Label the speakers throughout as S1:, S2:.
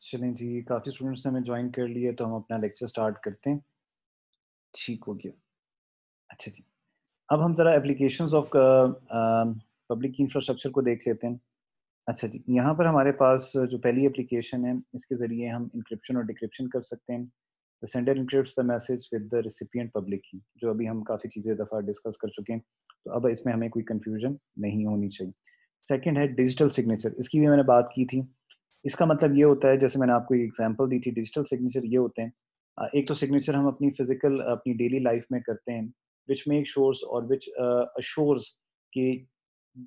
S1: चलें जी, काफ़ी स्टूडेंट्स ने हमें जॉइन कर लिया तो हम अपना लेक्चर स्टार्ट करते हैं। ठीक हो गया। अच्छा जी। अब हम ज़रा एप्लीकेशंस ऑफ पब्लिक इंफ्रास्ट्रक्चर को देख लेते हैं। अच्छा जी, यहाँ पर हमारे पास जो पहली एप्लीकेशन है, इसके ज़रिए हम एन्क्रिप्शन और डिक्रिप्शन कर सकते हैं। The sender encrypts the message with the recipient publicly, जो अभी हम काफ़ी चीज़ें दफ़ा डिस्कस कर चुके हैं, तो अब इसमें हमें कोई कन्फ्यूजन नहीं होनी चाहिए। सेकंड है डिजिटल सिग्नेचर, इसकी भी मैंने बात की थी। इसका मतलब ये होता है, जैसे मैंने आपको एक एग्जांपल दी थी, डिजिटल सिग्नेचर ये होते हैं। एक तो सिग्नेचर हम अपनी फिजिकल अपनी डेली लाइफ में करते हैं, व्हिच मेक श्योर्स और व्हिच अश्योर्स कि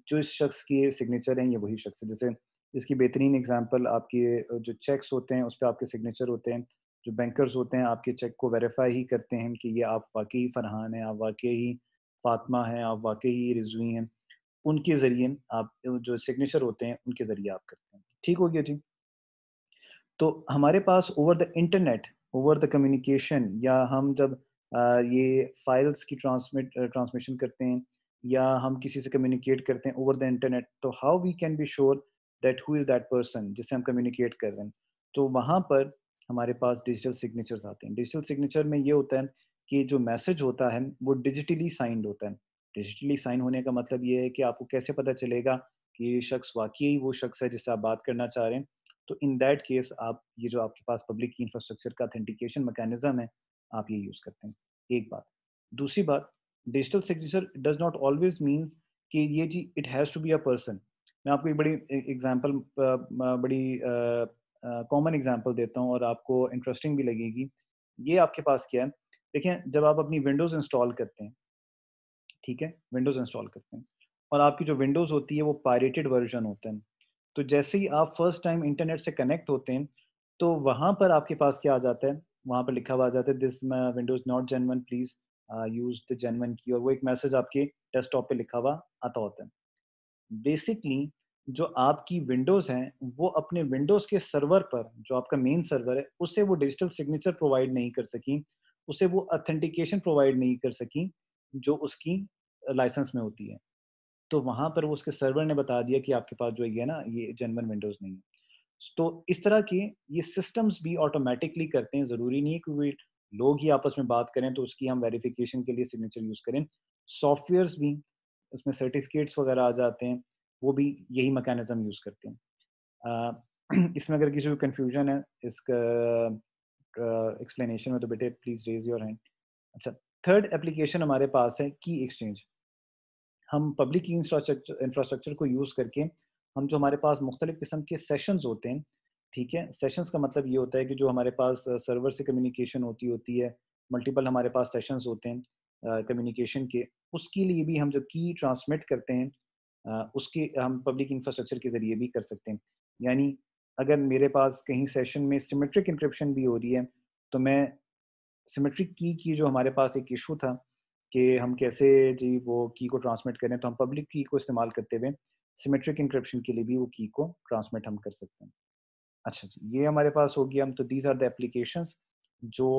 S1: जो इस शख्स के सिग्नेचर हैं ये वही शख्स है। जैसे इसकी बेहतरीन एग्जांपल आपके जो चेक्स होते हैं उस पे आपके सिग्नेचर होते हैं। जो बैंकर्स होते हैं आपके चेक को वेरीफाई ही करते हैं कि ये आप वाक़ई फरहान हैं, आप वाक़ई फातिमा हैं, आप वाक़ई रिज़वी हैं। उनके ज़रिए आप जो सिग्नेचर होते हैं उनके ज़रिए आप करते हैं। ठीक हो गया जी? तो हमारे पास over the internet, over the communication, या हम जब ये फाइल्स की ट्रांसमिशन करते हैं, या हम किसी से कम्युनिकेट करते हैं ओवर द इंटरनेट, तो how we can be sure that who is that person जिससे हम कम्युनिकेट कर रहे हैं। तो वहाँ पर हमारे पास डिजिटल सिग्नेचर्स आते हैं। डिजिटल सिग्नेचर में ये होता है कि जो मैसेज होता है वो डिजिटली साइंड होता है। डिजिटली साइन होने का मतलब ये है कि आपको कैसे पता चलेगा कि ये शख्स वाक़ई वो शख्स है जिससे आप बात करना चाह रहे हैं। तो इन दैट केस आप ये जो आपके पास पब्लिक इंफ्रास्ट्रक्चर का ऑथेंटिकेशन मैकेनिज्म है, आप ये यूज़ करते हैं, एक बात। दूसरी बात, digital signature does not always means कि ये जी it has to be a person. मैं आपको एक बड़ी एग्ज़ाम्पल बड़ी कॉमन एग्ज़ाम्पल देता हूँ और आपको इंटरेस्टिंग भी लगेगी। ये आपके पास क्या है, देखिए जब आप अपनी विंडोज़ इंस्टॉल करते हैं, ठीक है? विंडोज़ इंस्टॉल करते हैं और आपकी जो विंडोज़ होती है वो पायरेटेड वर्ज़न होता है। तो जैसे ही आप फर्स्ट टाइम इंटरनेट से कनेक्ट होते हैं, तो वहाँ पर आपके पास क्या आ जाता है, वहाँ पर लिखा हुआ आ जाता है this Windows not genuine, please use the genuine की, और वो एक मैसेज आपके डेस्कटॉप पे लिखा हुआ आता होता है। बेसिकली जो आपकी विंडोज़ हैं, वो अपने विंडोज़ के सर्वर पर, जो आपका मेन सर्वर है, उसे वो डिजिटल सिग्नेचर प्रोवाइड नहीं कर सकीं, उसे वो ऑथेंटिकेशन प्रोवाइड नहीं कर सकीं, जो उसकी लाइसेंस में होती है। तो वहाँ पर वो उसके सर्वर ने बता दिया कि आपके पास जो ये है ना, ये जेन्युइन विंडोज़ नहीं है। तो इस तरह के ये सिस्टम्स भी ऑटोमैटिकली करते हैं, ज़रूरी नहीं है कि वे लोग ही आपस में बात करें तो उसकी हम वेरिफ़िकेशन के लिए सिग्नेचर यूज़ करें। सॉफ्टवेयर्स भी, इसमें सर्टिफ़िकेट्स वग़ैरह आ जाते हैं, वो भी यही मैकेनिज़्म यूज़ करते हैं। इसमें अगर किसी को कन्फ्यूज़न है इसका एक्सप्लेनेशन में, तो बेटे प्लीज़ रेज़ योर हैंड। अच्छा, थर्ड एप्लीकेशन हमारे पास है की एक्सचेंज। हम पब्लिक इंफ्रास्ट्रक्चर इंफ्रास्ट्रक्चर को यूज़ करके हम जो हमारे पास मुख्तलिफ़ किस्म के सेशंस होते हैं, ठीक है? सेशंस का मतलब ये होता है कि जो हमारे पास सर्वर से कम्युनिकेशन होती होती है, मल्टीपल हमारे पास सेशंस होते हैं कम्युनिकेशन के, उसके लिए भी हम जो की ट्रांसमिट करते हैं उसके हम पब्लिक इंफ्रास्ट्रक्चर के ज़रिए भी कर सकते हैं। यानी अगर मेरे पास कहीं सेशन में सिमेट्रिक एन्क्रिप्शन भी हो रही है, तो मैं सिमेट्रिक की जो हमारे पास एक इशू था कि हम कैसे जी वो की को ट्रांसमिट करें, तो हम पब्लिक की को इस्तेमाल करते हुए सिमेट्रिक एन्क्रिप्शन के लिए भी वो की को ट्रांसमिट हम कर सकते हैं। अच्छा जी, ये हमारे पास हो गया। हम तो दीज़ आर द एप्लीकेशंस जो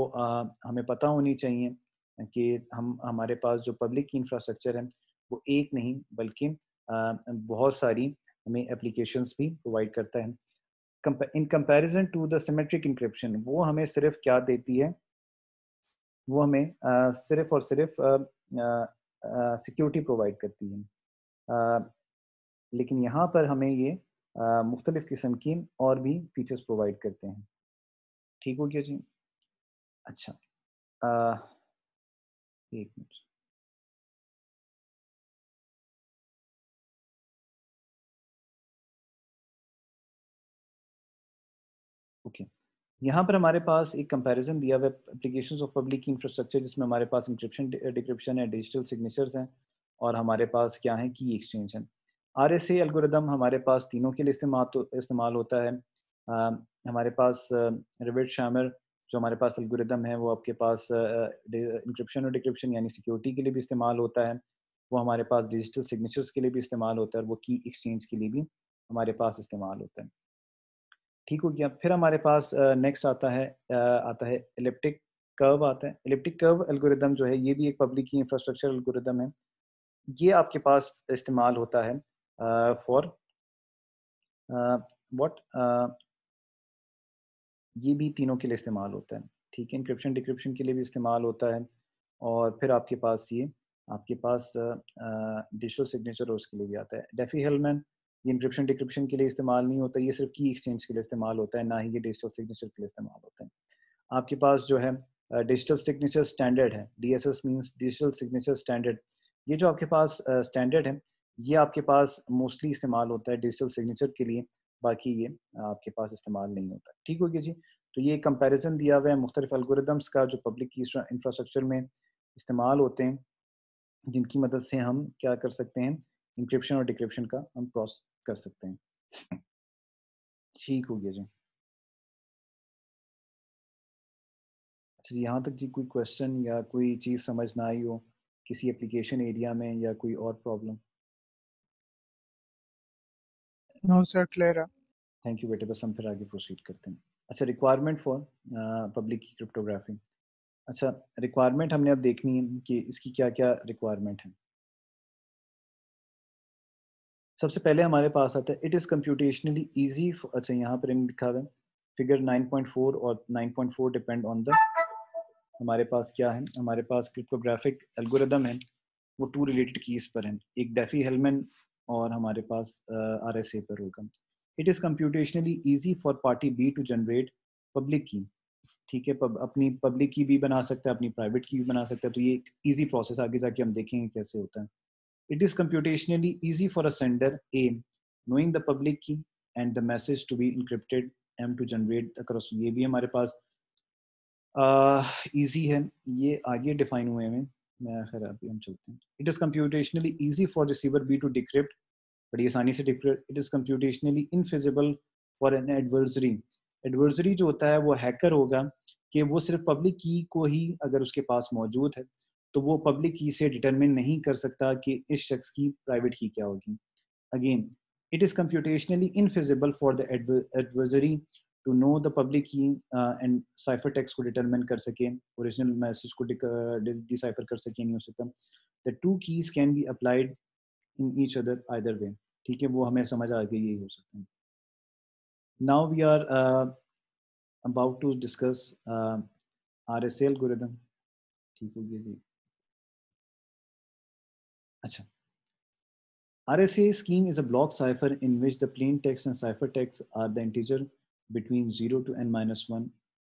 S1: हमें पता होनी चाहिए कि हम हमारे पास जो पब्लिक की इंफ्रास्ट्रक्चर है वो एक नहीं बल्कि बहुत सारी हमें एप्लीकेशंस भी प्रोवाइड करता है। In comparison to the symmetric encryption, वो हमें सिर्फ क्या देती है, वो हमें सिर्फ़ और सिर्फ़ सिक्योरिटी प्रोवाइड करती है। अ, लेकिन यहाँ पर हमें ये मुख्तलिफ़ किस्म की और भी फ़ीचर्स प्रोवाइड करते हैं। ठीक हो गया जी? अच्छा, अ, 1 मिनट। ओके। यहाँ पर हमारे पास एक कंपैरिज़न दिया हुआ है एप्लीकेशंस ऑफ पब्लिक इंफ्रास्ट्रक्चर, जिसमें हमारे पास एन्क्रिप्शन डिक्रिप्शन है, डिजिटल सिग्नेचर्स हैं, और हमारे पास क्या है, की एक्सचेंज है। आरएसए एल्गोरिदम हमारे पास तीनों के लिए इस्तेमाल होता है। हमारे पास रिवेट शैमर जो हमारे पास एल्गोरिदम है, वो आपके पास एन्क्रिप्शन और डिक्रिप्शन यानी सिक्योरिटी के लिए भी इस्तेमाल होता है। वो हमारे पास डिजिटल सिग्नेचर्स के लिए भी इस्तेमाल होता है, और वो की एक्सचेंज के लिए भी हमारे पास इस्तेमाल होता है। ठीक हो गया। फिर हमारे पास नेक्स्ट आता है एलिप्टिक कर्व आता है। एलिप्टिक कर्व एल्गोरिदम जो है, ये भी एक पब्लिक की इंफ्रास्ट्रक्चर एल्गोरिदम है। ये आपके पास इस्तेमाल होता है फॉर व्हाट ये भी तीनों के लिए इस्तेमाल होता है, ठीक है। इंक्रिप्शन डिक्रिप्शन के लिए भी इस्तेमाल होता है, और फिर आपके पास डिजिटल सिग्नेचर और उसके लिए भी आता है। डेफी हेलमैन ये इंक्रिप्शन डिक्रिप्शन के लिए इस्तेमाल नहीं होता, ये सिर्फ की एक्सचेंज के लिए इस्तेमाल होता है, ना ही ये डिजिटल सिग्नेचर के लिए इस्तेमाल होता है। आपके पास जो है डिजिटल सिग्नेचर स्टैंडर्ड है, DSS means digital signature standard. ये जो आपके पास स्टैंडर्ड है, ये आपके पास मोस्टली इस्तेमाल होता है डिजिटल सिग्नेचर के लिए, बाकी ये आपके पास इस्तेमाल नहीं होता। ठीक हो गया जी। तो ये कंपैरिजन दिया हुआ है मुख्तलिफ एल्गोरिदम्स का जो पब्लिक की इंफ्रास्ट्रक्चर में इस्तेमाल होते हैं, जिनकी मदद से हम क्या कर सकते हैं, इंक्रिप्शन और डिक्रिप्शन का हम क्रॉस कर सकते हैं। ठीक हो गया जी। अच्छा, यहाँ तक जी कोई क्वेश्चन या कोई चीज़ समझ ना आई हो किसी एप्लीकेशन एरिया में, या कोई और प्रॉब्लम?
S2: नो सर, क्लियर है।
S1: थैंक यू बेटे, बस हम फिर आगे प्रोसीड करते हैं। अच्छा, रिक्वायरमेंट फॉर पब्लिक की क्रिप्टोग्राफी। अच्छा, रिक्वायरमेंट हमने अब देखनी है कि इसकी क्या क्या रिक्वायरमेंट है। सबसे पहले हमारे पास आता है इट इज़ कंप्यूटेशनली ईजी। अच्छा, यहाँ पर लिखा हुआ है फिगर 9.4 और 9.4 डिपेंड ऑन द, हमारे पास क्या है, हमारे पास क्रिप्टोग्राफिक एल्गोरिदम है, वो टू रिलेटेड कीज पर हैं, एक डेफी हेलमैन और हमारे पास RSA पर होगा। It is computationally easy for party B to generate public key, ठीक है। अपनी पब्लिक की भी बना सकता है, अपनी प्राइवेट की भी बना सकता है, तो ये एक ईजी प्रोसेस, आगे जाके हम देखेंगे कैसे होता है। It is computationally easy for a sender A knowing the public key and the message to be encrypted M to generate across, ये भी हमारे पास ईजी है, ये आगे डिफाइन हुए हैं। मैं खैर अभी हम चलते हैं। It is computationally easy for receiver B to decrypt, बड़ी आसानी से decrypt. It is computationally infeasible for an adversary. Adversary जो होता है वो हैकर होगा, कि वो सिर्फ पब्लिक की को ही अगर उसके पास मौजूद है, तो वो पब्लिक की से डिटरमिन नहीं कर सकता कि इस शख्स की प्राइवेट की क्या होगी। Again, it is computationally infeasible for the adversary to know the public key and ciphertext को determine कर सके, original message को decipher कर सके, नहीं हो सकता। The two keys can be applied in each other either way, ठीक है, वो हमें समझ आ गई, यही हो सकता है। Now we are about to discuss RSA algorithm, ठीक हो गया जी। अच्छा, RSA scheme is a block cipher in which the plain text and ciphertext are the integer between 0 to n minus 1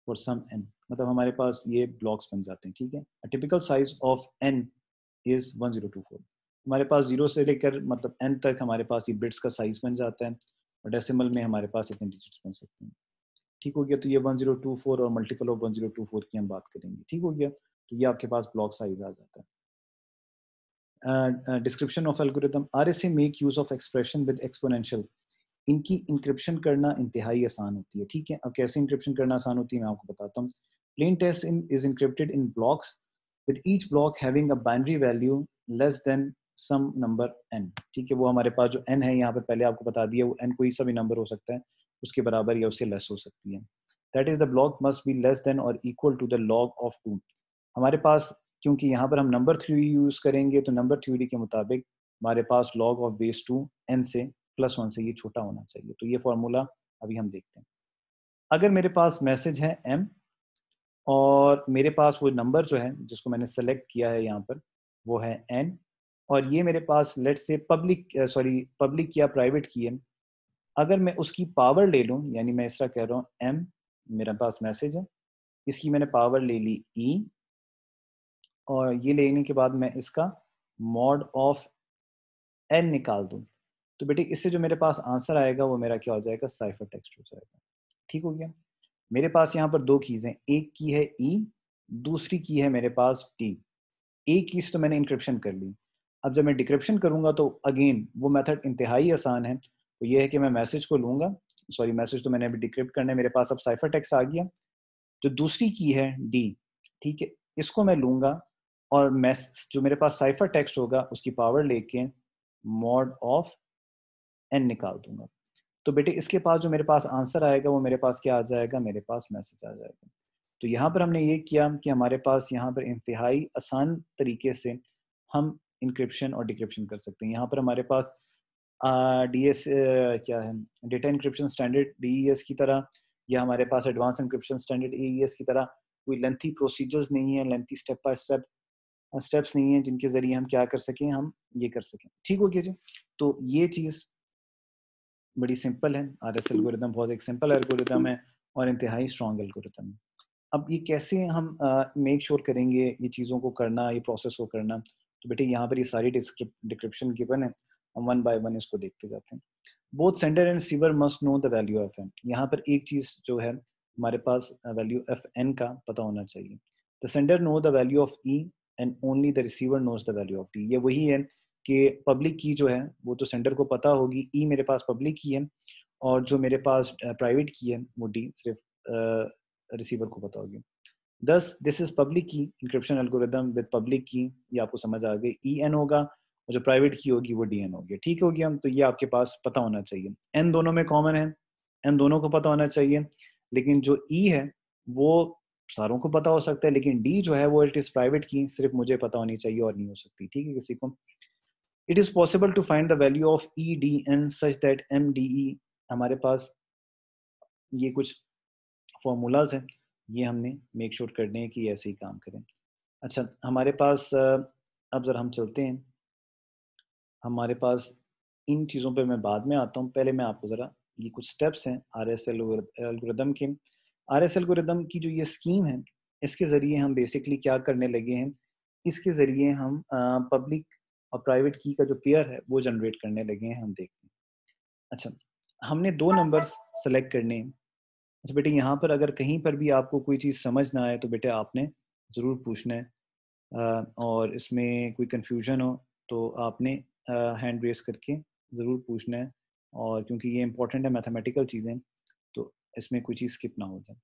S1: for some n. मतलब हमारे पास ये blocks बन जाते हैं, ठीक है। A typical size of n is 1024. हमारे पास 0 से लेकर मतलब n तक हमारे पास ये बिट्स का साइज बन जाता है, और डेसिमल में हमारे पास इतने डिजिट्स बन सकते हैं। ठीक हो गया, तो ये 1024 और मल्टीपल ऑफ 1024 की हम बात करेंगे। ठीक हो गया, तो ये आपके पास ब्लॉक साइज आ जाता है। Description of algorithm, RSA make use of expression with exponential. इनकी इंक्रिप्शन करना इंतहाई आसान होती है, ठीक है। अब कैसे इंक्रिप्शन करना आसान होती है मैं आपको बताता हूँ। Plain text is encrypted in blocks with each block having a binary value less than some number n, ठीक है। वो हमारे पास जो n है यहाँ पर पहले आपको बता दिया, वो n कोई सा भी नंबर हो सकता है, उसके बराबर या उससे लेस हो सकती है। That is the block must be less than और equal to the log of 2। हमारे पास, क्योंकि यहाँ पर हम नंबर थ्योरी यूज करेंगे, तो नंबर थ्योरी के मुताबिक हमारे पास log ऑफ बेस 2 n से +1 से ये छोटा होना चाहिए। तो ये फॉर्मूला अभी हम देखते हैं। अगर मेरे पास मैसेज है m, और मेरे पास वो नंबर जो है जिसको मैंने सेलेक्ट किया है यहाँ पर, वो है n, और ये मेरे पास लेट्स से पब्लिक या प्राइवेट की है। अगर मैं उसकी पावर ले लूँ, यानी मैं इस तरह कह रहा हूँ m, मेरे पास मैसेज है, इसकी मैंने पावर ले ली e, और ये लेने के बाद मैं इसका मॉड ऑफ n निकाल दूं, तो बेटे इससे जो मेरे पास आंसर आएगा वो मेरा क्या हो जाएगा, साइफर टेक्स्ट हो जाएगा। ठीक हो गया। मेरे पास यहाँ पर दो कीज हैं, एक की है e, दूसरी की है मेरे पास t। एक कीज तो मैंने इंक्रिप्शन कर ली। अब जब मैं डिक्रिप्शन करूंगा तो अगेन वो मेथड इंतहाई आसान है। तो ये है कि मैं मैसेज को लूंगा, मैसेज तो मैंने अभी डिक्रिप्ट करना है, मेरे पास अब साइफर टेक्स्ट आ गया। जो दूसरी की है d, ठीक है, इसको मैं लूंगा, और जो मेरे पास साइफर टेक्स्ट होगा उसकी पावर लेके मॉड ऑफ n निकाल दूंगा। तो बेटे इसके पास जो मेरे पास आंसर आएगा वो मेरे पास क्या आ जाएगा, मेरे पास मैसेज आ जाएगा। तो यहाँ पर हमने ये किया कि हमारे पास यहाँ पर इंतहाई आसान तरीके से हम इंक्रिप्शन और डिक्रिप्शन कर सकते हैं। यहाँ पर हमारे पास DES क्या है, डेटा इंक्रिप्शन स्टैंडर्ड DES की तरह या हमारे पास एडवांस इंक्रिप्शन स्टैंडर्ड AES की तरह कोई लेंथी प्रोसीजर्स नहीं है, lengthy step by step steps नहीं है जिनके जरिए हम क्या कर सकें, हम ये कर सकें। ठीक हो गया जी। तो ये चीज़ बड़ी सिंपल है। RS एल्गोरिदम बहुत एक सिंपल एल्गोरिदम है और इंतहाई स्ट्रॉन्ग एल्गोरिदम है। अब ये कैसे हम मेक श्योर करेंगे ये चीज़ों को करना, ये प्रोसेस को करना। तो बेटे यहाँ पर ये सारी डिस्क्रिप्शन गिवन है, हम वन बाय वन इसको देखते जाते हैं। Both sender and receiver must know the value of n. यहाँ पर एक चीज़ जो है हमारे पास वैल्यू ऑफ एन का पता होना चाहिए। The sender knows the value of e and only the receiver knows the value of t. ये वही है कि पब्लिक की जो है वो तो सेंडर को पता होगी, ई मेरे पास पब्लिक की है, और जो मेरे पास प्राइवेट की है वो डी सिर्फ रिसीवर को पता होगी। दस दिस इज पब्लिक की इंक्रिप्शन एल्गोरिदम विद पब्लिक की, ये आपको समझ आ गई। ई एन होगा और जो प्राइवेट की होगी वो डी एन होगी। ठीक हो गया, तो ये आपके पास पता होना चाहिए। एन दोनों में कॉमन है, एन दोनों को पता होना चाहिए, लेकिन जो ई है वो सारों को पता हो सकता है, लेकिन डी जो है वो इट इज प्राइवेट की, सिर्फ मुझे पता होनी चाहिए और नहीं हो सकती। ठीक है किसी को। It is possible to find the value of e d n such that m d e. हमारे पास ये कुछ फॉर्मूलाज हैं, ये हमने मेक श्योर करने हैं कि ऐसे ही काम करें। अच्छा, हमारे पास अब जरा हम चलते हैं, हमारे पास इन चीज़ों पे मैं बाद में आता हूँ। पहले मैं आपको ज़रा ये कुछ स्टेप्स हैं RS एल्गोरिदम के। RS एल्गोरिदम की जो ये स्कीम है, इसके ज़रिए हम बेसिकली क्या करने लगे हैं, इसके ज़रिए हम पब्लिक और प्राइवेट की का जो पेयर है वो जनरेट करने लगे हैं। हम देखते हैं। अच्छा, हमने दो नंबर्स सेलेक्ट करने हैं। अच्छा बेटे, यहाँ पर अगर कहीं पर भी आपको कोई चीज़ समझ ना आए तो बेटे आपने ज़रूर पूछना है, और इसमें कोई कन्फ्यूजन हो तो आपने हैंड रेस करके ज़रूर पूछना है, और क्योंकि ये इंपॉर्टेंट है, मैथमेटिकल चीज़ें, तो इसमें कोई चीज़ स्किप ना हो जाए।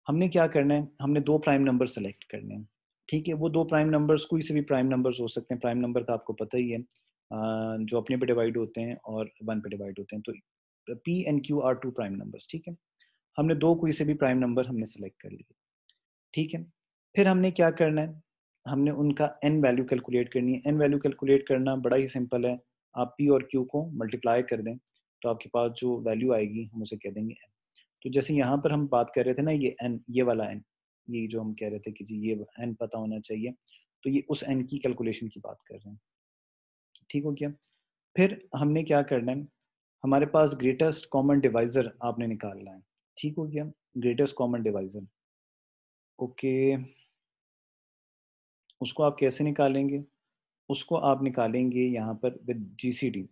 S1: हमने क्या करना है, हमने दो प्राइम नंबर सेलेक्ट करने हैं। ठीक है, वो दो प्राइम नंबर्स कोई से भी प्राइम नंबर्स हो सकते हैं। प्राइम नंबर का आपको पता ही है, जो अपने पे डिवाइड होते हैं और वन पे डिवाइड होते हैं। तो P and Q are two prime numbers. ठीक है, हमने दो कोई से भी प्राइम नंबर हमने सेलेक्ट कर लिए। ठीक है, फिर हमने क्या करना है, हमने उनका n वैल्यू कैलकुलेट करनी है। n वैल्यू कैलकुलेट करना बड़ा ही सिंपल है, आप p और q को मल्टीप्लाई कर दें तो आपके पास जो वैल्यू आएगी हम उसे कह देंगे n। तो जैसे यहाँ पर हम बात कर रहे थे ना, ये n, ये वाला n, ये जो हम कह रहे थे कि जी ये n पता होना चाहिए, तो ये उस n की कैलकुलेशन की बात कर रहे हैं। ठीक हो गया। फिर हमने क्या करना है, हमारे पास ग्रेटेस्ट कॉमन डिवाइजर आपने निकालना है। ठीक हो गया, ग्रेटेस्ट कॉमन डिवाइजर। ओके, उसको आप कैसे निकालेंगे, उसको आप निकालेंगे यहाँ पर विद GCD।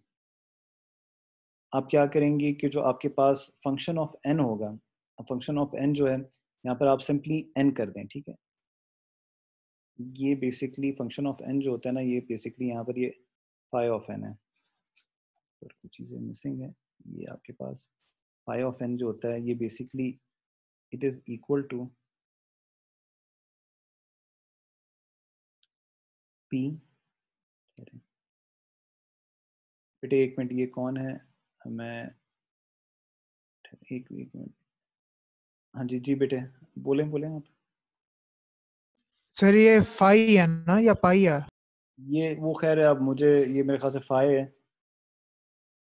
S1: आप क्या करेंगे कि जो आपके पास फंक्शन ऑफ n होगा, फंक्शन ऑफ n जो है यहाँ पर आप सिंपली n कर दें। ठीक है, ये बेसिकली फंक्शन ऑफ n जो होता है ना, ये बेसिकली यहाँ पर ये फाई ऑफ n है, और कुछ चीज़ें मिसिंग है। ये आपके पास फाई ऑफ n जो होता है ये basically it is equal to p। बेटे एक मिनट, ये कौन है, मैं एक मिनट। हाँ जी जी बेटे, बोलें बोलें आप।
S2: सर ये फाई है ना या पाई है?
S1: ये वो खैर है, अब मुझे ये मेरे ख्याल से फाई है,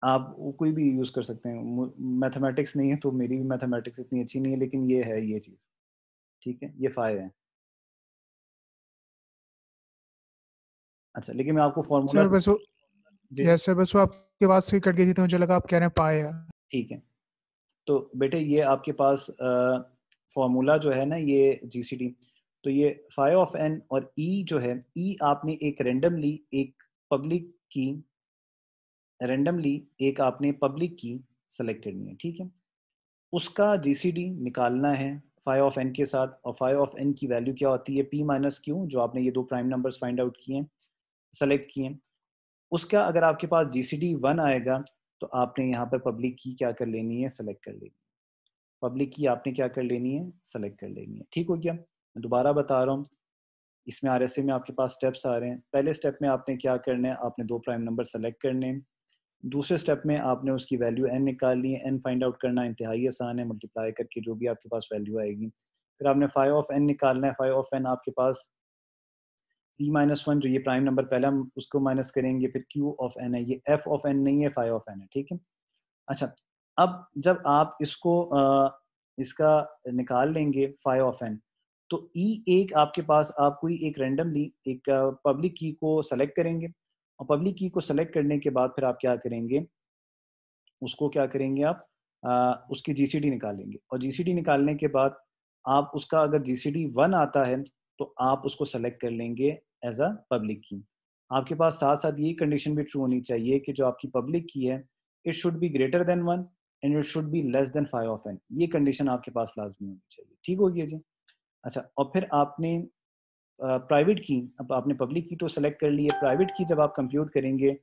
S1: आप वो कोई भी यूज़ कर सकते हैं। मैथमेटिक्स नहीं है तो मेरी भी मैथमेटिक्स इतनी अच्छी नहीं है, लेकिन ये है ये चीज़। ठीक है, ये फाई है। अच्छा, लेकिन मैं आपको फॉर्मूला
S2: सर बस वो,
S1: जी
S2: यस सर बस वो आपके बात से कट गई थी तो मुझे लगा आप कह रहे हैं पाई है।
S1: ठीक है। तो बेटे ये आपके पास फॉर्मूला जो है ना, ये GCD, तो ये फाई ऑफ n और e जो है, e आपने एक पब्लिक की रैंडमली एक आपने पब्लिक की सेलेक्ट करनी है। ठीक है, उसका GCD निकालना है फाई ऑफ n के साथ, और फाई ऑफ n की वैल्यू क्या होती है, p माइनस क्यू, जो आपने ये दो प्राइम नंबर्स फाइंड आउट किए, सेलेक्ट किए। उसका अगर आपके पास GCD 1 आएगा तो आपने यहाँ पर पब्लिक की क्या कर लेनी है, सेलेक्ट कर लेनी है। पब्लिक की आपने क्या कर लेनी है, सेलेक्ट कर लेनी है। ठीक हो गया, मैं दोबारा बता रहा हूँ, इसमें RSA में आपके पास स्टेप्स आ रहे हैं। पहले स्टेप में आपने क्या करना है, आपने दो प्राइम नंबर सेलेक्ट करने हैं। दूसरे स्टेप में आपने उसकी वैल्यू n निकालनी है। n फाइंड आउट करना इंतहाई आसान है, मल्टीप्लाई करके जो भी आपके पास वैल्यू आएगी। फिर आपने फाई ऑफ n निकालना है। फाई ऑफ n आपके पास p माइनस वन, जो ये प्राइम नंबर पहले हम उसको माइनस करेंगे, फिर q ऑफ n है, ये f ऑफ n नहीं है, फाई ऑफ n है। ठीक है। अच्छा, अब जब आप इसको इसका निकाल लेंगे फाई ऑफ एन, तो ई एक आपके पास आप कोई एक रैंडमली एक पब्लिक की को सेलेक्ट करेंगे, और पब्लिक की को सेलेक्ट करने के बाद फिर आप क्या करेंगे, उसको क्या करेंगे आप उसकी जीसीडी निकालेंगे, और जीसीडी निकालने के बाद आप उसका अगर जीसीडी 1 आता है तो आप उसको सेलेक्ट कर लेंगे एज अ पब्लिक की। आपके पास साथ साथ ये कंडीशन भी ट्रू होनी चाहिए कि जो आपकी पब्लिक की है it should be greater than 1 and it should be less than 5 of n, ये कंडीशन आपके पास लाजमी होनी चाहिए। ठीक हो गया जी। अच्छा, और फिर आपने प्राइवेट की, अब आपने पब्लिक की तो सेलेक्ट कर ली है, प्राइवेट की जब आप कंप्यूट करेंगे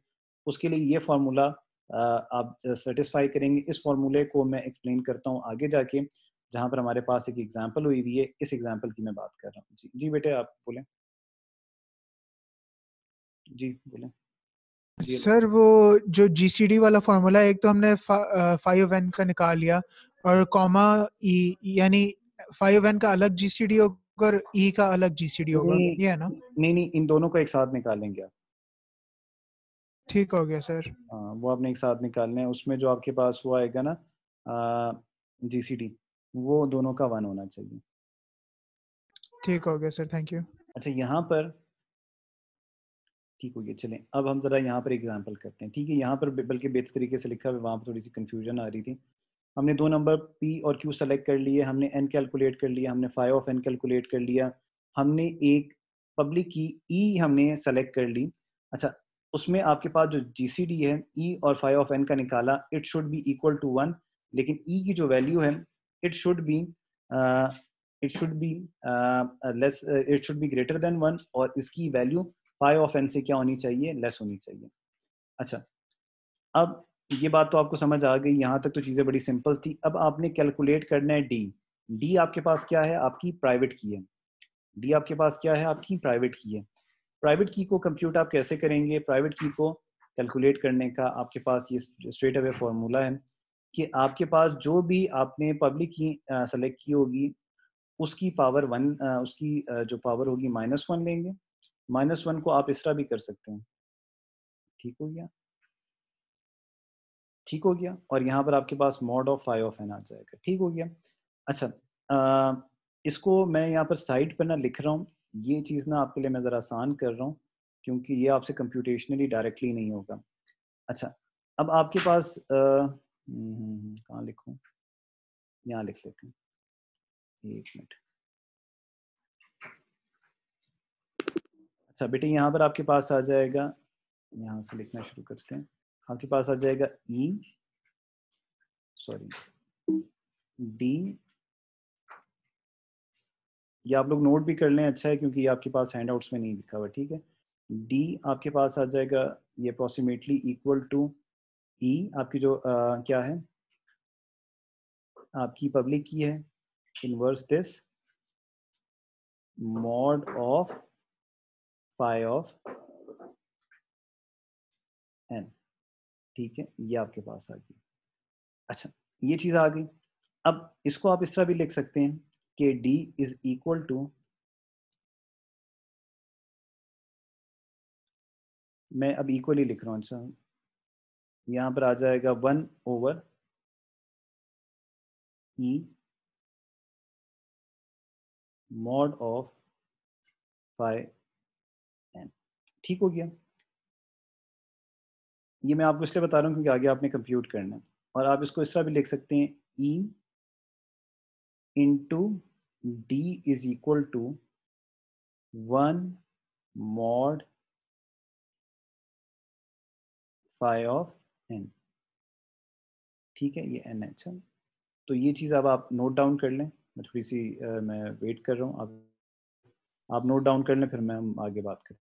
S1: उसके लिए ये फार्मूला आप सेटिस्फाई करेंगे। इस फार्मूले को मैं एक्सप्लेन करता हूँ आगे जाके, जहाँ पर हमारे पास एक एग्जांपल हुई हुई है, इस एग्जांपल की मैं बात कर रहा हूँ। जी जी बेटे आप बोलें। जी बोलें। जी
S2: सर वो जो जीसीडी वाला फॉर्मूला, एक तो हमने फाइव एन का निकाल लिया, और कॉमा ई, यानी फाइव एन का अलग जीसीडी होगा और ई का अलग जीसीडी होगा,
S1: नहीं
S2: ये है ना?
S1: नहीं नहीं, इन दोनों को एक साथ निकालेंगे आप।
S2: ठीक हो गया सर।
S1: हाँ, वो आपने एक साथ निकालने हैं, उसमें जो आपके पास वो आएगा ना जीसीडी, वो दोनों का 1 होना चाहिए।
S2: ठीक हो गया सर, थैंक यू।
S1: अच्छा यहाँ पर ठीक हो गया, चलें अब हम ज़रा यहाँ पर एग्जांपल करते हैं। ठीक है, यहाँ पर बल्कि बेहतर तरीके से लिखा है, वहाँ पर थोड़ी सी कन्फ्यूजन आ रही थी। हमने दो नंबर पी और क्यू सेलेक्ट कर लिए, हमने एन कैलकुलेट कर लिया, हमने फाई ऑफ एन कैलकुलेट कर लिया, हमने एक पब्लिक की ई हमने सेलेक्ट कर ली। अच्छा, उसमें आपके पास जो जीसीडी है ई और फाई ऑफ एन का निकाला, it should be equal to 1, लेकिन ई की जो वैल्यू है it should be it should be less, it should be greater than 1, और इसकी वैल्यू फाई ऑफ एन से क्या होनी चाहिए, लेस होनी चाहिए। अच्छा, अब ये बात तो आपको समझ आ गई, यहाँ तक तो चीज़ें बड़ी सिंपल थी। अब आपने कैलकुलेट करना है डी। डी आपके पास क्या है, आपकी प्राइवेट की है। डी आपके पास क्या है, आपकी प्राइवेट की है। प्राइवेट की को कंप्यूट आप कैसे करेंगे, प्राइवेट की को कैलकुलेट करने का आपके पास ये स्ट्रेट अवे फॉर्मूला है कि आपके पास जो भी आपने पब्लिक की सेलेक्ट की होगी उसकी पावर 1, उसकी जो पावर होगी -1 लेंगे। -1 को आप इस तरह भी कर सकते हैं। ठीक हो गया, ठीक हो गया, और यहाँ पर आपके पास mod of phi of n आ जाएगा। ठीक हो गया। अच्छा, इसको मैं यहाँ पर साइड पर ना लिख रहा हूँ, ये चीज़ ना आपके लिए मैं ज़रा आसान कर रहा हूँ क्योंकि ये आपसे कंप्यूटेशनली डायरेक्टली नहीं होगा। अच्छा, अब आपके पास कहाँ लिखूँ, यहाँ लिख लेते हैं, एक मिनट। अच्छा बेटे, यहाँ पर आपके पास आ जाएगा, यहाँ से लिखना शुरू करते हैं। आपके पास आ जाएगा ई, सॉरी डी, ये आप लोग नोट भी कर लें, अच्छा है क्योंकि ये आपके पास हैंडआउट्स में नहीं लिखा हुआ। ठीक है, डी आपके पास आ जाएगा ये अप्रोक्सीमेटली इक्वल टू ई, आपकी जो क्या है, आपकी पब्लिक की है, inverse this mod of phi of n. ठीक है, ये आपके पास आ गई। अच्छा, ये चीज़ आ गई। अब इसको आप इस तरह भी लिख सकते हैं कि डी इज इक्वल टू, मैं अब इक्वली लिख रहा हूँ। अच्छा, यहाँ पर आ जाएगा 1 over e mod of phi n. ठीक हो गया। ये मैं आपको इसलिए बता रहा हूँ क्योंकि आगे आपने कंप्यूट करना है, और आप इसको इस तरह भी लिख सकते हैं e into d is equal to 1 mod phi of n. ठीक है, ये एन है। अच्छा, तो ये चीज़ अब आप नोट डाउन कर लें, मैं थोड़ी सी मैं वेट कर रहा हूँ, आप नोट डाउन कर लें, फिर मैं हम आगे बात करते हैं।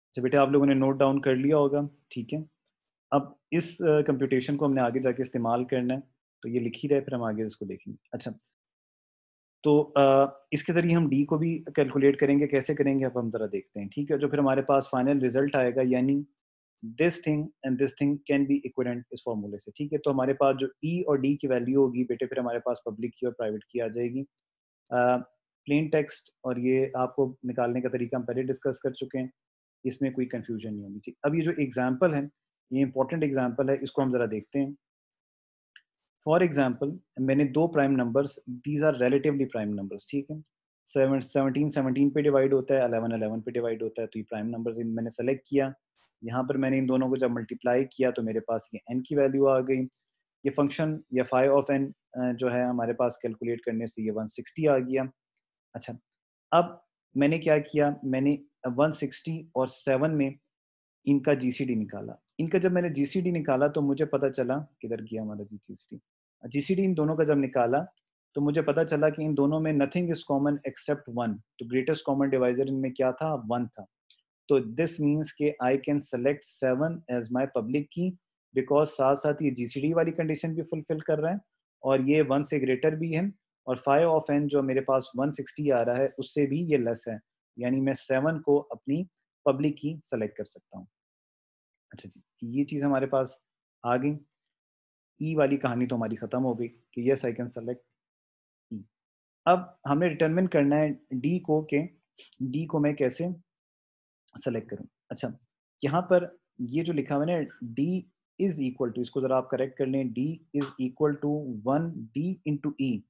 S1: अच्छा बेटा, आप लोगों ने नोट डाउन कर लिया होगा, ठीक है। अब इस कंप्यूटेशन को हमने आगे जाके इस्तेमाल करना है, तो ये लिख ही रहे, फिर हम आगे इसको देखेंगे। अच्छा, तो इसके ज़रिए हम डी को भी कैलकुलेट करेंगे, कैसे करेंगे अब हम ज़रा देखते हैं, ठीक है। जो फिर हमारे पास फाइनल रिजल्ट आएगा, यानी this thing and this thing can be equivalent इस फॉर्मूले से, ठीक है। तो हमारे पास जो ई और डी की वैल्यू होगी बेटे, फिर हमारे पास पब्लिक की और प्राइवेट की आ जाएगी। प्लेन टेक्स्ट और ये आपको निकालने का तरीका हम पहले डिस्कस कर चुके हैं, इसमें कोई कन्फ्यूजन नहीं होनी चाहिए। अब ये जो एग्जाम्पल है, ये इंपॉर्टेंट एग्जाम्पल है, इसको हम ज़रा देखते हैं। फॉर एग्जाम्पल, मैंने दो prime numbers, these are relatively prime numbers, ठीक है। 17 पे डिवाइड होता है, 11 11 पे डिवाइड होता है, तो ये प्राइम नंबर्स मैंने सेलेक्ट किया। यहाँ पर मैंने इन दोनों को जब मल्टीप्लाई किया तो मेरे पास ये n की वैल्यू आ गई। ये फंक्शन या फाई ऑफ n जो है हमारे पास कैलकुलेट करने से ये 160 आ गया। अच्छा, अब मैंने क्या किया, मैंने 160 और 7 में इनका जीसीडी निकाला। इनका जब मैंने जीसीडी निकाला तो मुझे पता चला, किधर गया हमारा जीसीडी, जीसीडी इन दोनों का जब निकाला तो मुझे पता चला कि इन दोनों में nothing is common except one. तो ग्रेटेस्ट कॉमन डिवाइजर इनमें क्या था, 1 था। तो दिस मीन्स के I can select 7 as my public key, because साथ साथ ये जीसीडी वाली कंडीशन भी फुलफिल कर रहा है और ये 1 से ग्रेटर भी है, और फाइव ऑफ एन जो मेरे पास 160 आ रहा है उससे भी ये लेस है, यानी मैं 7 को अपनी पब्लिक की सेलेक्ट कर सकता हूँ। अच्छा जी, ये चीज़ हमारे पास आ गई। ई वाली कहानी तो हमारी ख़त्म हो गई कि यस आई कैन सेलेक्ट ई। अब हमें डिटरमिन करना है डी को, के डी को मैं कैसे सेलेक्ट करूं। अच्छा, यहाँ पर ये जो लिखा हुआ है ना, डी इज इक्वल टू, इसको ज़रा आप करेक्ट कर लें, d is equal to 1 d into e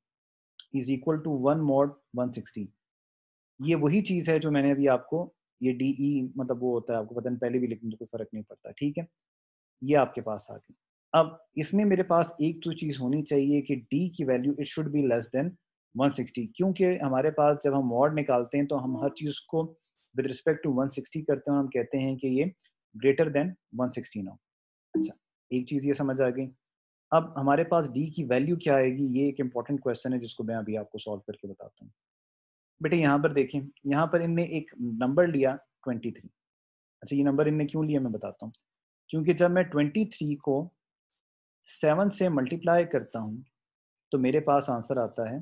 S1: is equal to 1 mod 160। ये वही चीज़ है जो मैंने अभी आपको, ये डी ई मतलब वो होता है, आपको पता नहीं, पहले भी लिखने तो कोई फ़र्क नहीं पड़ता, ठीक है। ये आपके पास आ गई। अब इसमें मेरे पास एक तो चीज़ होनी चाहिए कि डी की value it should be less then 160, क्योंकि हमारे पास जब हम मॉड निकालते हैं तो हम हर चीज़ को विद रिस्पेक्ट टू 160 करते हैं और हम कहते हैं कि ये ग्रेटर देन 160 ना हो। अच्छा, एक चीज़ ये समझ आ गई। अब हमारे पास डी की वैल्यू क्या आएगी, ये एक इंपॉर्टेंट क्वेश्चन है जिसको मैं अभी आपको सॉल्व करके बताता हूँ। बेटे यहाँ पर देखें, यहाँ पर इनने एक नंबर लिया 23। अच्छा, ये नंबर इनने क्यों लिया मैं बताता हूँ। क्योंकि जब मैं 23 को 7 से मल्टीप्लाई करता हूँ तो मेरे पास आंसर आता है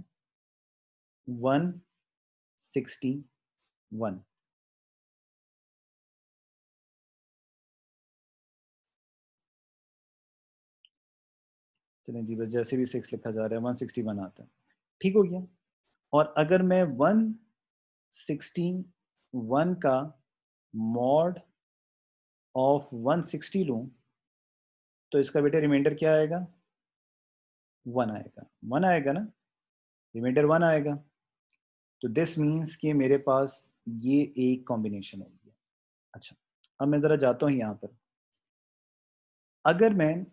S1: 161। चलें जी, बस जैसे भी 6 लिखा जा रहा है 161 आता है, ठीक हो गया। और अगर मैं 161 का मॉड ऑफ 160 लूँ तो इसका बेटे रिमाइंडर क्या आएगा, 1 आएगा। 1 आएगा ना, रिमाइंडर 1 आएगा। तो दिस मीन्स कि मेरे पास ये एक कॉम्बिनेशन हो गया। अच्छा, अब मैं ज़रा जाता हूँ यहाँ पर। अगर मैं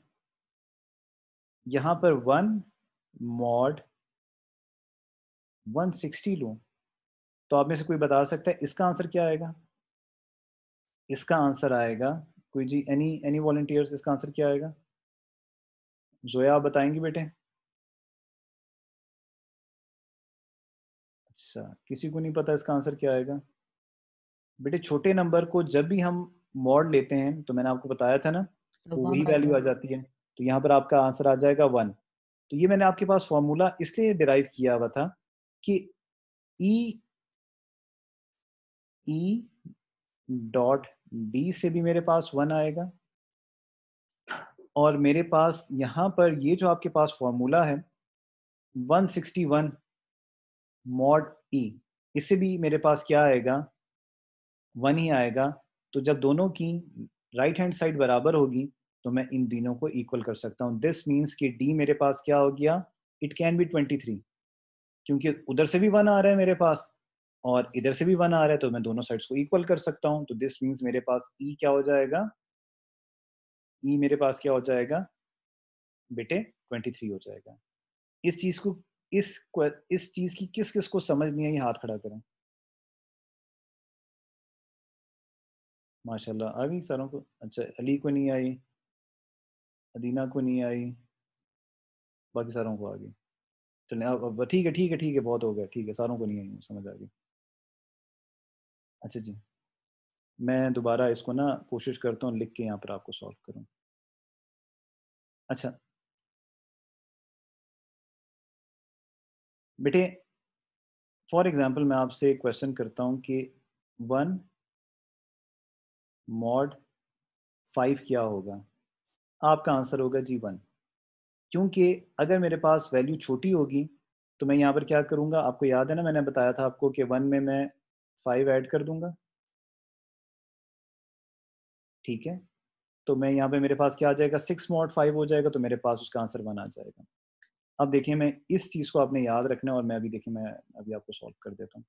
S1: यहाँ पर 1 मॉड 160 लूँ तो आप में से कोई बता सकता है इसका आंसर क्या आएगा। इसका आंसर आएगा, कोई जी, एनी एनी वॉलंटियर्स, इसका आंसर क्या आएगा। जोया आप बताएंगी बेटे। अच्छा, किसी को नहीं पता इसका आंसर क्या आएगा। बेटे छोटे नंबर को जब भी हम मॉड लेते हैं तो मैंने आपको बताया था ना,
S2: तो
S1: वो
S2: 1
S1: वही वैल्यू
S2: आएगा।
S1: आ जाती है। तो यहाँ पर आपका आंसर आ जाएगा 1। तो ये मैंने आपके पास फॉर्मूला इसलिए डिराइव किया हुआ था कि ई ई डॉट डी से भी मेरे पास 1 आएगा, और मेरे पास यहाँ पर ये जो आपके पास फॉर्मूला है 161 मॉड ई, इससे भी मेरे पास क्या आएगा, 1 ही आएगा। तो जब दोनों की राइट हैंड साइड बराबर होगी तो मैं इन तीनों को इक्वल कर सकता हूँ। दिस मीन्स कि डी मेरे पास क्या हो गया, इट कैन बी 23, क्योंकि उधर से भी 1 आ रहा है मेरे पास और इधर से भी 1 आ रहा है, तो मैं दोनों साइड्स को इक्वल कर सकता हूँ। तो दिस मीन्स मेरे पास ई क्या हो जाएगा, ई मेरे पास क्या हो जाएगा बेटे, 23 हो जाएगा। इस चीज को, इस चीज की किस किस को समझ नहीं आई, हाथ खड़ा करें। माशाल्लाह आ गई सारों को। अच्छा, अली को नहीं आई, अदीना को नहीं आई, बाकी सारों को आ गई। चलिए अब ठीक है, ठीक है, ठीक है, बहुत हो गया, ठीक है, सारों को नहीं आई, समझ आ गई। अच्छा जी, मैं दोबारा इसको ना कोशिश करता हूँ लिख के यहाँ पर आपको सॉल्व करूँ। अच्छा बेटे, फॉर एग्जांपल मैं आपसे एक क्वेश्चन करता हूँ कि 1 मॉड 5 क्या होगा? आपका आंसर होगा जी 1, क्योंकि अगर मेरे पास वैल्यू छोटी होगी तो मैं यहाँ पर क्या करूँगा, आपको याद है ना मैंने बताया था आपको कि 1 में मैं 5 ऐड कर दूँगा, ठीक है? तो मैं यहाँ पे मेरे पास क्या आ जाएगा, 6 मॉड 5 हो जाएगा, तो मेरे पास उसका आंसर 1 आ जाएगा। अब देखिए मैं इस चीज़ को आपने याद रखना है और मैं अभी देखिए मैं अभी आपको सॉल्व कर देता हूँ।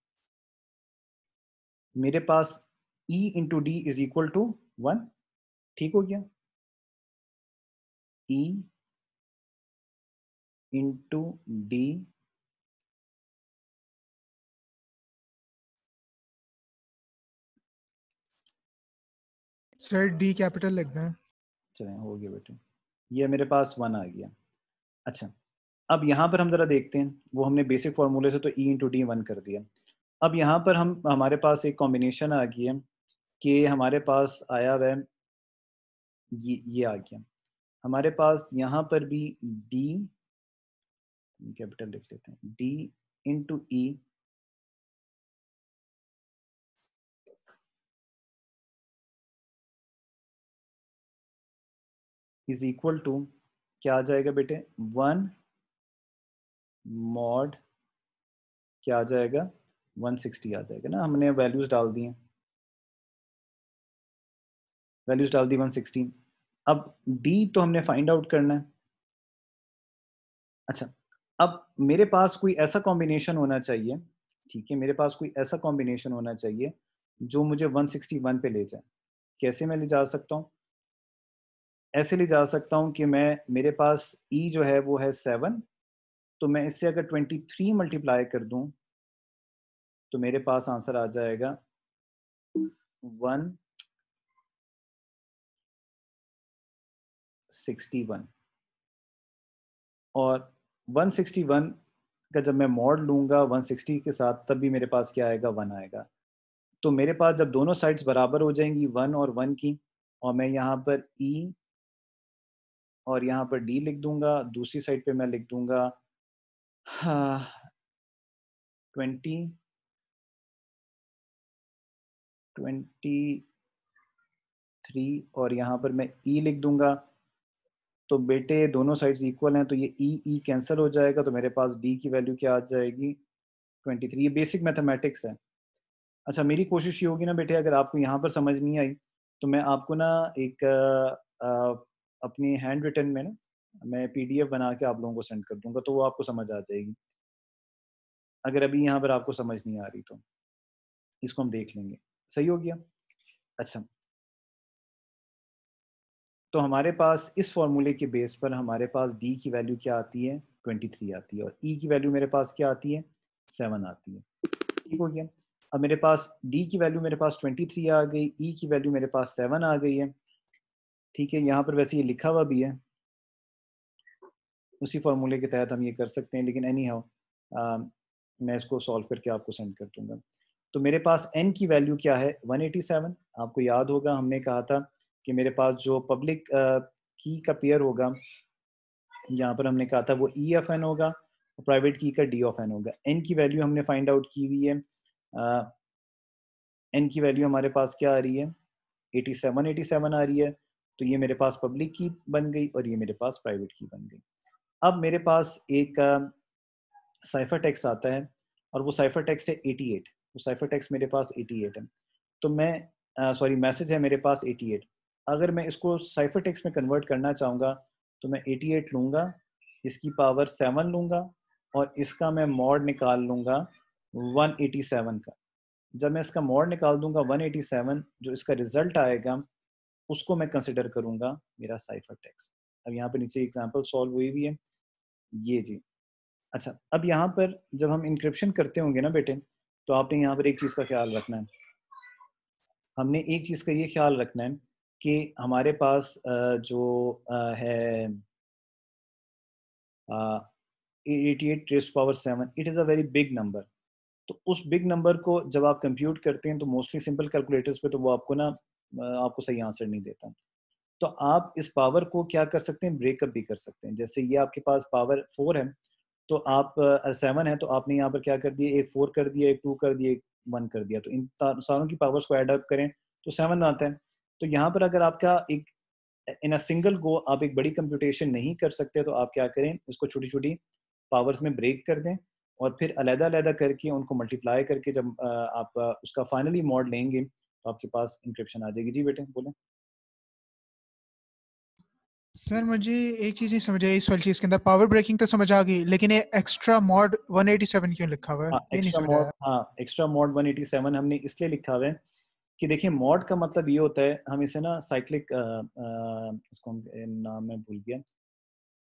S1: मेरे पास E into d is equal to 1, ठीक हो गया? E into d,
S2: sir d capital लिखना है।
S1: चलें हो गया बेटे, ये मेरे पास 1 आ गया। अच्छा, अब यहाँ पर हम ज़रा देखते हैं, वो हमने बेसिक फार्मूले से तो E इंटू डी 1 कर दिया। अब यहाँ पर हमारे पास एक कॉम्बिनेशन आ गई है कि हमारे पास आया हुआ है, ये आ गया। हमारे पास यहाँ पर भी डी, कैपिटल लिख लेते हैं, d into e is equal to क्या आ जाएगा बेटे, 1 मॉड क्या आ जाएगा, 160 आ जाएगा ना, हमने वैल्यूज डाल दी हैं, वैल्यूज डाल दी 160। अब डी तो हमने फाइंड आउट करना है। अच्छा, अब मेरे पास कोई ऐसा कॉम्बिनेशन होना चाहिए, ठीक है, मेरे पास कोई ऐसा कॉम्बिनेशन होना चाहिए जो मुझे 161 पे ले जाए। कैसे मैं ले जा सकता हूँ? ऐसे ले जा सकता हूँ कि मैं, मेरे पास ई जो है वो है 7, तो मैं इससे अगर 23 मल्टीप्लाई कर दूं तो मेरे पास आंसर आ जाएगा 161। और 161 का जब मैं मॉड लूंगा 160 के साथ, तब भी मेरे पास क्या आएगा, 1 आएगा। तो मेरे पास जब दोनों साइड्स बराबर हो जाएंगी 1 और 1 की, और मैं यहाँ पर ई और यहाँ पर डी लिख दूंगा, दूसरी साइड पे मैं लिख दूंगा 23 और यहाँ पर मैं ई लिख दूंगा। तो बेटे दोनों साइड्स इक्वल हैं, तो ये ई ई कैंसिल हो जाएगा, तो मेरे पास डी की वैल्यू क्या आ जाएगी, 23। ये बेसिक मैथमेटिक्स है। अच्छा, मेरी कोशिश ये होगी ना बेटे, अगर आपको यहाँ पर समझ नहीं आई तो मैं आपको ना एक अपनी हैंड रिटन में ना मैं पीडीएफ बना के आप लोगों को सेंड कर दूंगा, तो वो आपको समझ आ जाएगी। अगर अभी यहाँ पर आपको समझ नहीं आ रही तो इसको हम देख लेंगे। सही हो गया? अच्छा, तो हमारे पास इस फॉर्मूले के बेस पर हमारे पास डी की वैल्यू क्या आती है, 23 आती है, और ई की वैल्यू मेरे पास क्या आती है, 7 आती है। ठीक हो गया? अब मेरे पास डी की वैल्यू मेरे पास 23 आ गई, ई की वैल्यू मेरे पास 7 आ गई है। ठीक है, यहाँ पर वैसे ये लिखा हुआ भी है, उसी फॉर्मूले के तहत हम ये कर सकते हैं, लेकिन एनी हाउ मैं इसको सॉल्व करके आपको सेंड कर दूंगा। तो मेरे पास n की वैल्यू क्या है, 187। आपको याद होगा हमने कहा था कि मेरे पास जो पब्लिक की का पेयर होगा, यहाँ पर हमने कहा था वो ई ऑफ एन होगा, और प्राइवेट की का डी ऑफ एन होगा। n की वैल्यू हमने फाइंड आउट की हुई है, n की वैल्यू हमारे पास क्या आ रही है, 87 आ रही है। तो ये मेरे पास पब्लिक की बन गई और ये मेरे पास प्राइवेट की बन गई। अब मेरे पास एक साइफर टेक्स्ट आता है, और वो साइफर टेक्स्ट है 88। वो साइफर टेक्स्ट मेरे पास 88 है। तो मैं सॉरी मैसेज है मेरे पास 88। अगर मैं इसको साइफर टेक्स्ट में कन्वर्ट करना चाहूँगा तो मैं 88 लूँगा, इसकी पावर 7 लूँगा, और इसका मैं मॉड निकाल लूँगा 187 का। जब मैं इसका मॉड निकाल दूंगा 187, जो इसका रिजल्ट आएगा उसको मैं कंसिडर करूंगा मेरा साइफर टेक्स्ट। अब यहाँ पर नीचे एग्जांपल सॉल्व हुई भी है ये जी। अच्छा, अब यहाँ पर जब हम इंक्रिप्शन करते होंगे ना बेटे, तो आपने यहाँ पर एक चीज़ का ख्याल रखना है। हमने एक चीज़ का ये ख्याल रखना है कि हमारे पास जो है 88 rays power 7, it is a very big number. तो उस बिग नंबर को जब आप कंप्यूट करते हैं तो मोस्टली सिंपल कैलकुलेटर्स पे तो वो आपको ना आपको सही आंसर नहीं देता। तो आप इस पावर को क्या कर सकते हैं, ब्रेकअप भी कर सकते हैं। जैसे ये आपके पास पावर 4 है, तो आप 7 है, तो आपने यहाँ पर क्या कर दिया, एक 4 कर दिया, एक 2 कर दिया, एक 1 कर दिया, तो इन सारों की पावर्स को ऐड अप करें तो 7 आता है। तो यहाँ पर अगर आपका एक इन अ सिंगल गो आप एक बड़ी कंप्यूटेशन नहीं कर सकते, तो आप क्या करें, इसको छोटी-छोटी पावर्स में ब्रेक कर दें और फिर अलग-अलग करके उनको मल्टीप्लाई करके जब आप उसका फाइनली मॉड लेंगे, तो आपके पास एन्क्रिप्शन आ जाएगी। जी बेटे, बोलें।
S2: सर मुझे एक चीज़ नहीं समझ आई इस वाली चीज़ के अंदर, पावर ब्रेकिंग तो समझ आ गई, लेकिन ये एक्स्ट्रा मॉड 187 क्यों लिखा हुआ है, ये नहीं समझ आया।
S1: हाँ, एक्स्ट्रा मॉड 187 हमने इसलिए लिखा हुआ है कि देखिए मॉड का मतलब ये होता है, हम इसे ना साइक्लिक इसको हम नाम मैं भूल गया,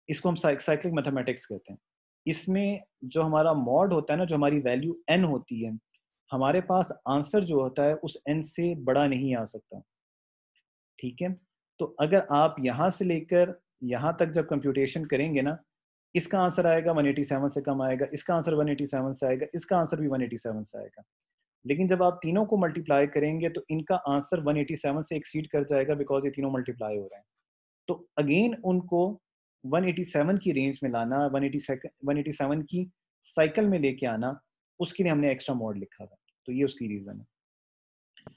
S1: इसको हम साइक्लिक मैथमेटिक्स कहते हैं। इसमें जो हमारा मॉड होता है ना, जो हमारी वैल्यू n होती है, हमारे पास आंसर जो होता है उस n से बड़ा नहीं आ सकता। ठीक है? तो अगर आप यहाँ से लेकर यहाँ तक जब कंप्यूटेशन करेंगे ना, इसका आंसर आएगा 187 से कम आएगा, इसका आंसर 187 से आएगा, इसका आंसर भी 187 से आएगा। लेकिन जब आप तीनों को मल्टीप्लाई करेंगे तो इनका आंसर 187 से एक्सीड कर जाएगा, बिकॉज़ ये तीनों मल्टीप्लाई हो रहे हैं। तो अगेन उनको 187 की रेंज में लाना, 187 की साइकिल में लेके आना, उसके लिए हमने एक्स्ट्रा मॉड लिखा था। तो ये उसकी रीज़न है।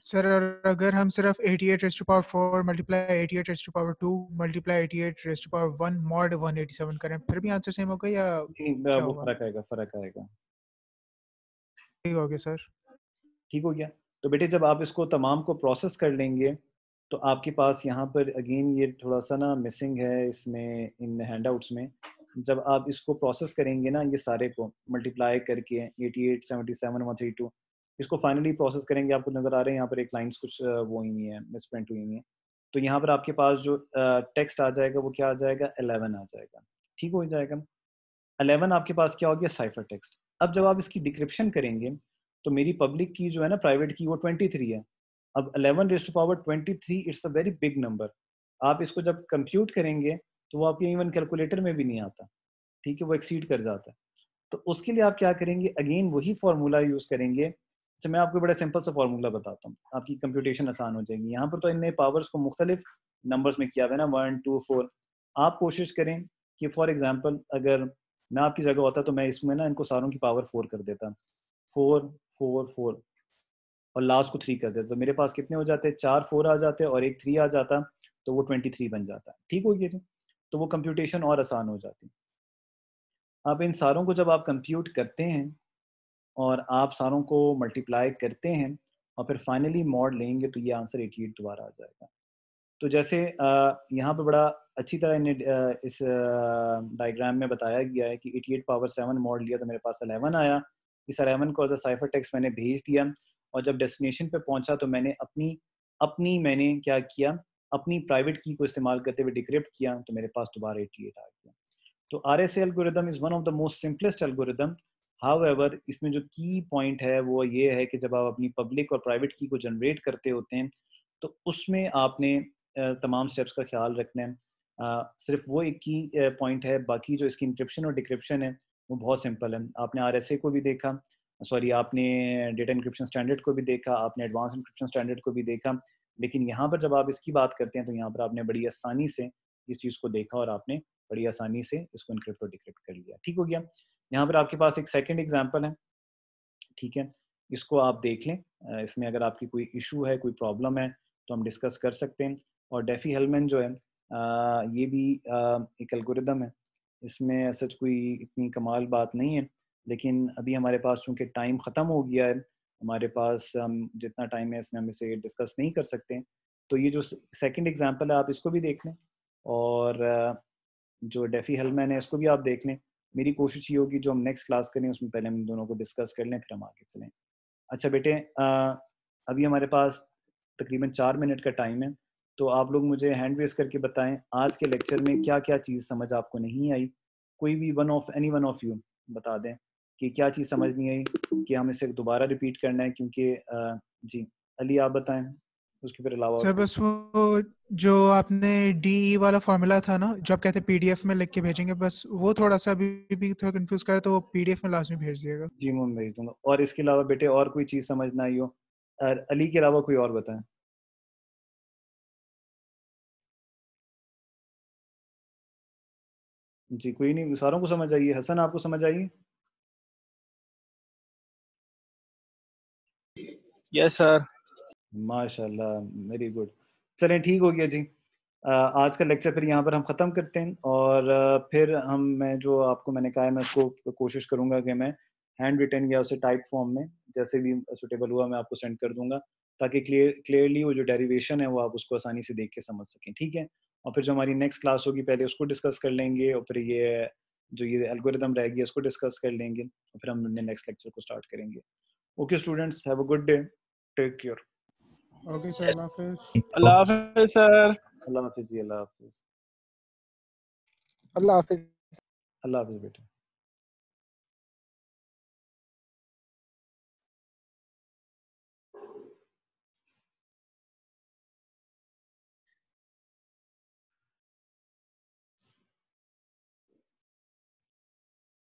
S2: सर और अगर हम सिर्फ 88 raise to power 4 multiply 88 raise to power 2 multiply 88 raise to power 1 mod 187 करें, फिर भी आंसर सेम होगा या
S1: नहीं,
S2: क्या
S1: वो
S2: होगा?
S1: फ़र्क आएगा।
S2: ठीक हो गया सर।
S1: ठीक हो गया? तो बेटे जब आप इसको तमाम को प्रोसेस कर लेंगे, तो आपके पास यहाँ पर अगेन ये थोड़ा-सा ना मिसिंग है इसमें, इन हैंडआउट्स में। जब आप इसको प्रोसेस करेंगे ना, ये सारे को मल्टीप्लाई करके 88, 77, 132, इसको फाइनली प्रोसेस करेंगे, आपको नज़र आ रहे हैं यहाँ पर एक लाइन्स कुछ वो हुई हुई हैं, मिसप्रिंट हुई हुई हैं। तो यहाँ पर आपके पास जो टेक्स्ट आ जाएगा वो क्या आ जाएगा, 11 आ जाएगा। ठीक हो जाएगा? 11 आपके पास क्या हो गया, साइफर टेक्स्ट। अब जब आप इसकी डिक्रिप्शन करेंगे, तो मेरी पब्लिक की जो है ना, प्राइवेट की, वो 23 है। अब 11 raise to power 23 it's a very big number. आप इसको जब कंप्यूट करेंगे, तो वो आपके इवन कैलकुलेटर में भी नहीं आता, ठीक है? वो एक्सीड कर जाता है। तो उसके लिए आप क्या करेंगे, अगेन वही फ़ॉर्मूला यूज़ करेंगे। अच्छा, मैं आपको बड़ा सिंपल सा फ़ॉर्मूला बताता हूँ, आपकी कंप्यूटेशन आसान हो जाएगी। यहाँ पर तो इनने पावर्स को मुख्तलिफ नंबर्स में किया हुआ है ना, 1, 2, 4। आप कोशिश करें कि फॉर एग्ज़ाम्पल अगर मैं आपकी जगह होता तो मैं इसमें ना इनको सारों की पावर 4 कर देता। 4, 4, 4 और लास्ट को 3 कर देता। तो मेरे पास कितने हो जाते? 4 4 आ जाते और एक 3 आ जाता, तो वो 23 बन जाता। ठीक हो गया जी? तो वो कंप्यूटेशन और आसान हो जाती। अब इन सारों को जब आप कंप्यूट करते हैं और आप सारों को मल्टीप्लाई करते हैं और फिर फाइनली मॉड लेंगे, तो ये आंसर 88 दोबारा आ जाएगा। तो जैसे यहाँ पे बड़ा अच्छी तरह इन्हें इस डायग्राम में बताया गया है कि 88 पावर 7 मॉड लिया तो मेरे पास 11 आया। इस 11 को एज़ अ साइफर टेक्स्ट मैंने भेज दिया और जब डेस्टिनेशन पे पहुँचा तो मैंने अपनी अपनी मैंने क्या किया, अपनी प्राइवेट की को इस्तेमाल करते हुए डिक्रिप्ट किया, तो मेरे पास दोबारा 88 आ गया। तो RSA algorithm is one of the most simplest algorithm. However इसमें जो की पॉइंट है वो ये है कि जब आप अपनी पब्लिक और प्राइवेट की को जनरेट करते होते हैं, तो उसमें आपने तमाम स्टेप्स का ख्याल रखना है। सिर्फ वो एक की पॉइंट है, बाकी जो इसकी इंक्रिप्शन और डिक्रिप्शन है वो बहुत सिंपल है। आपने आरएसए को भी देखा, सॉरी आपने डेटा इंक्रिप्शन स्टैंडर्ड को भी देखा, आपने एडवांस इंक्रिप्शन स्टैंडर्ड को भी देखा, लेकिन यहाँ पर जब आप इसकी बात करते हैं तो यहाँ पर आपने बड़ी आसानी से इस चीज़ को देखा और आपने बड़ी आसानी से इसको इनक्रिप्ट और डिक्रिप्ट कर लिया। ठीक हो गया? यहाँ पर आपके पास एक सेकंड एग्जांपल है, ठीक है? इसको आप देख लें। इसमें अगर आपकी कोई इश्यू है, कोई प्रॉब्लम है, तो हम डिस्कस कर सकते हैं। और डेफ़ी-हेल्मन जो है ये भी एक एल्गोरिदम है। इसमें सच कोई इतनी कमाल बात नहीं है, लेकिन अभी हमारे पास चूँकि टाइम ख़त्म हो गया है, हमारे पास हम जितना टाइम है इसमें हम इसे डिस्कस नहीं कर सकते। तो ये जो सेकंड एग्जांपल है आप इसको भी देख लें और जो डेफ़ी-हेल्मन है इसको भी आप देख लें। मेरी कोशिश ये होगी जो हम नेक्स्ट क्लास करें उसमें पहले हम इन दोनों को डिस्कस कर लें, फिर हम आगे चलें। अच्छा बेटे, अभी हमारे पास तकरीबन 4 मिनट का टाइम है, तो आप लोग मुझे हैंड रेज़ करके बताएँ आज के लेक्चर में क्या-क्या चीज़ समझ आपको नहीं आई? कोई भी एनी वन ऑफ यू बता दें कि क्या चीज़ समझ नहीं आई, कि हम इसे दोबारा रिपीट करना है क्योंकि जी, अली आप बताएँ उसके फिर अलावा
S2: सर बस वो जो आपने DE वाला फॉर्मूला था ना, जो आप कहते PDF में लिख के भेजेंगे, बस वो थोड़ा सा अभी भी थोड़ा कंफ्यूज कर, तो वो PDF में लास्ट में भेज दिएगा।
S1: जी मैं भेज दूंगा। और इसके अलावा बेटे और कोई चीज़ समझ ना आई हो, और अली के अलावा कोई और बताएं। जी कोई नहीं, सारों को समझ आई है। हसन आपको समझ आई है?
S3: Yes sir.
S1: माशाल्लाह, वेरी गुड। चलें ठीक हो गया जी। आज का लेक्चर फिर यहाँ पर हम ख़त्म करते हैं, और फिर मैं जो आपको मैंने कहा है, मैं उसको कोशिश करूँगा कि मैं हैंड रिटन या उसे टाइप फॉर्म में जैसे भी सूटेबल हुआ मैं आपको सेंड कर दूँगा, ताकि क्लियरली वो जो डेरिवेशन है वो आप उसको आसानी से देख के समझ सकें, ठीक है? और फिर जो हमारी नेक्स्ट क्लास होगी पहले उसको डिस्कस कर लेंगे, और फिर ये जो ये एल्गोरिदम रहेगी इसको डिस्कस कर लेंगे, और फिर हम नेक्स्ट लेक्चर को स्टार्ट करेंगे। Okay students, have a good day, take care.
S2: Okay sir, अल्लाह हाफिज़।
S3: अल्लाह हाफिज़ सर।
S1: अल्लाह हाफिज़ जी, अल्लाह हाफिज़।
S4: अल्लाह हाफिज।
S1: अल्लाह हाफिज़ बेटा।